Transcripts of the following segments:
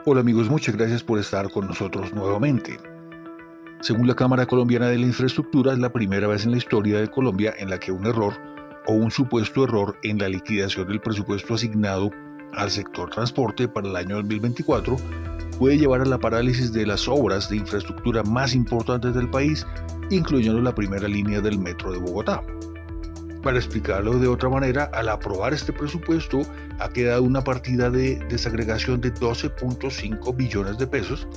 Hola amigos, muchas gracias por estar con nosotros nuevamente. Según la Cámara Colombiana de la Infraestructura, es la primera vez en la historia de Colombia en la que un error o un supuesto error en la liquidación del presupuesto asignado al sector transporte para el año 2024 puede llevar a la parálisis de las obras de infraestructura más importantes del país, incluyendo la primera línea del metro de Bogotá. Para explicarlo de otra manera, al aprobar este presupuesto ha quedado una partida de desagregación de 12.5 billones de pesos,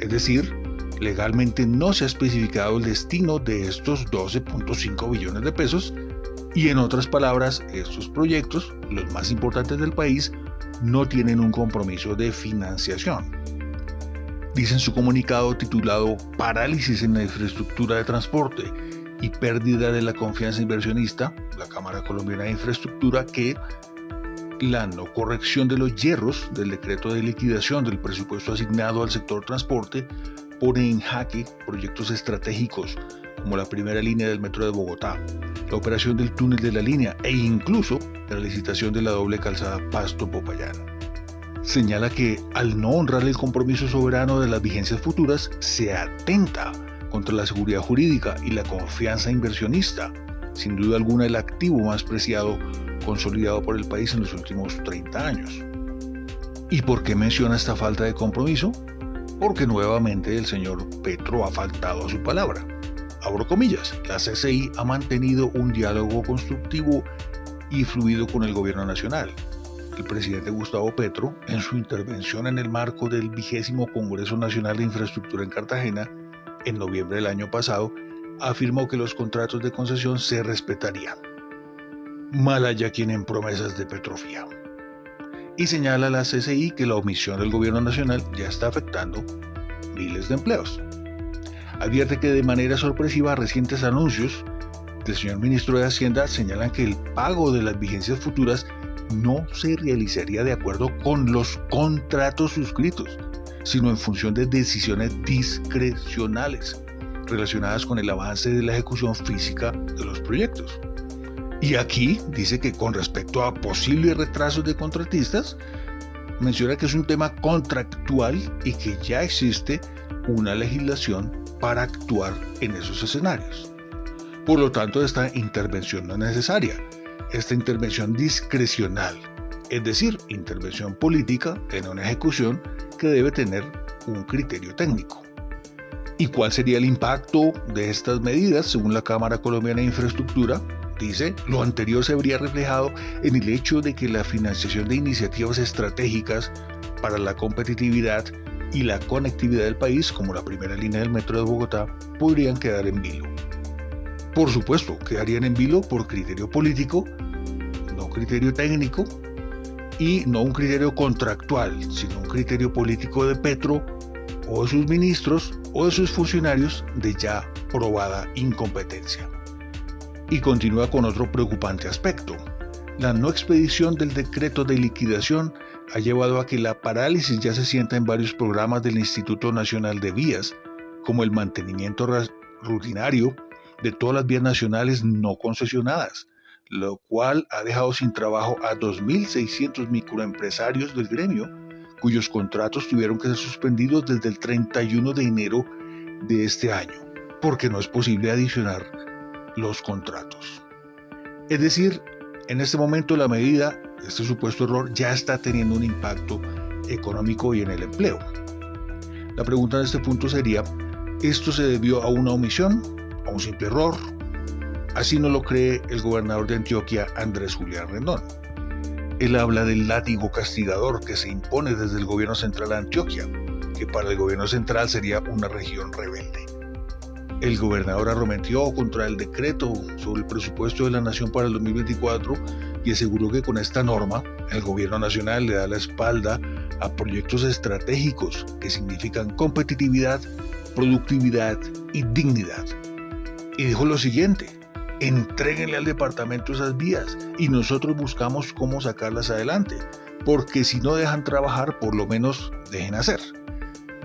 es decir, legalmente no se ha especificado el destino de estos 12.5 billones de pesos y en otras palabras, estos proyectos, los más importantes del país, no tienen un compromiso de financiación. Dice en su comunicado titulado Parálisis en la infraestructura de transporte y pérdida de la confianza inversionista, la Cámara Colombiana de Infraestructura, que la no corrección de los hierros del decreto de liquidación del presupuesto asignado al sector transporte pone en jaque proyectos estratégicos como la primera línea del metro de Bogotá, la operación del túnel de la línea e incluso la licitación de la doble calzada Pasto-Popayán. Señala que al no honrar el compromiso soberano de las vigencias futuras se atenta contra la seguridad jurídica y la confianza inversionista, sin duda alguna el activo más preciado consolidado por el país en los últimos 30 años. ¿Y por qué menciona esta falta de compromiso? Porque nuevamente el señor Petro ha faltado a su palabra. Abro comillas, la CCI ha mantenido un diálogo constructivo y fluido con el gobierno nacional. El presidente Gustavo Petro, en su intervención en el marco del 20º Congreso Nacional de Infraestructura en Cartagena, en noviembre del año pasado, afirmó que los contratos de concesión se respetarían. Mal haya quien en promesas de Petrofía. Y señala a la CCI que la omisión del gobierno nacional ya está afectando miles de empleos. Advierte que de manera sorpresiva recientes anuncios del señor ministro de Hacienda señalan que el pago de las vigencias futuras no se realizaría de acuerdo con los contratos suscritos, sino en función de decisiones discrecionales relacionadas con el avance de la ejecución física de los proyectos. Y aquí dice que con respecto a posibles retrasos de contratistas, menciona que es un tema contractual y que ya existe una legislación para actuar en esos escenarios. Por lo tanto, esta intervención no es necesaria. Esta intervención discrecional, es decir, intervención política en una ejecución que debe tener un criterio técnico. ¿Y cuál sería el impacto de estas medidas según la Cámara Colombiana de Infraestructura? Dice, lo anterior se vería reflejado en el hecho de que la financiación de iniciativas estratégicas para la competitividad y la conectividad del país, como la primera línea del metro de Bogotá, podrían quedar en vilo. Por supuesto, quedarían en vilo por criterio político, no criterio técnico, y no un criterio contractual, sino un criterio político de Petro o de sus ministros o de sus funcionarios de ya probada incompetencia. Y continúa con otro preocupante aspecto. La no expedición del decreto de liquidación ha llevado a que la parálisis ya se sienta en varios programas del Instituto Nacional de Vías, como el mantenimiento rutinario de todas las vías nacionales no concesionadas, lo cual ha dejado sin trabajo a 2.600 microempresarios del gremio, cuyos contratos tuvieron que ser suspendidos desde el 31 de enero de este año, porque no es posible adicionar los contratos. Es decir, en este momento la medida, este supuesto error, ya está teniendo un impacto económico y en el empleo. La pregunta en este punto sería, ¿esto se debió a una omisión, a un simple error? Así no lo cree el gobernador de Antioquia, Andrés Julián Rendón. Él habla del látigo castigador que se impone desde el gobierno central de Antioquia, que para el gobierno central sería una región rebelde. El gobernador arremetió contra el decreto sobre el presupuesto de la nación para el 2024 y aseguró que con esta norma el gobierno nacional le da la espalda a proyectos estratégicos que significan competitividad, productividad y dignidad. Y dijo lo siguiente: entréguenle al departamento esas vías y nosotros buscamos cómo sacarlas adelante, porque si no dejan trabajar, por lo menos dejen hacer.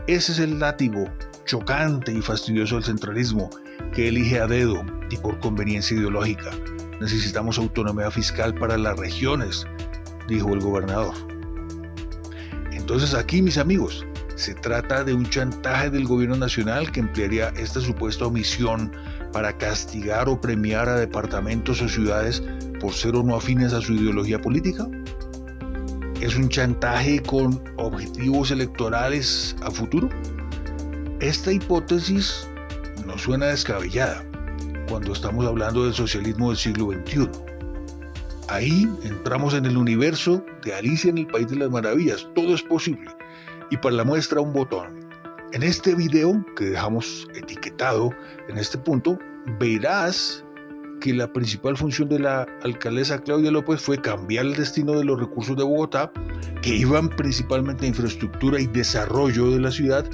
Ese es el látigo chocante y fastidioso del centralismo que elige a dedo y por conveniencia ideológica. Necesitamos autonomía fiscal para las regiones, dijo el gobernador. Entonces aquí, mis amigos, se trata de un chantaje del gobierno nacional que emplearía esta supuesta omisión para castigar o premiar a departamentos o ciudades por ser o no afines a su ideología política. ¿Es un chantaje con objetivos electorales a futuro? Esta hipótesis no suena descabellada cuando estamos hablando del socialismo del siglo XXI. Ahí entramos en el universo de Alicia en el País de las Maravillas. Todo es posible. Y para la muestra, un botón. En este video que dejamos etiquetado en este punto, verás que la principal función de la alcaldesa Claudia López fue cambiar el destino de los recursos de Bogotá, que iban principalmente a infraestructura y desarrollo de la ciudad,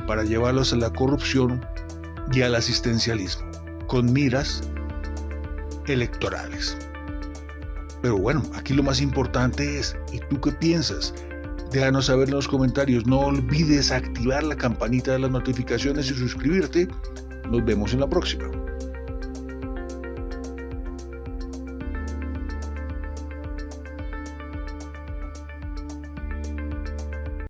para llevarlos a la corrupción y al asistencialismo, con miras electorales. Pero bueno, aquí lo más importante es, ¿y tú qué piensas? Déjanos saber en los comentarios. No olvides activar la campanita de las notificaciones y suscribirte. Nos vemos en la próxima.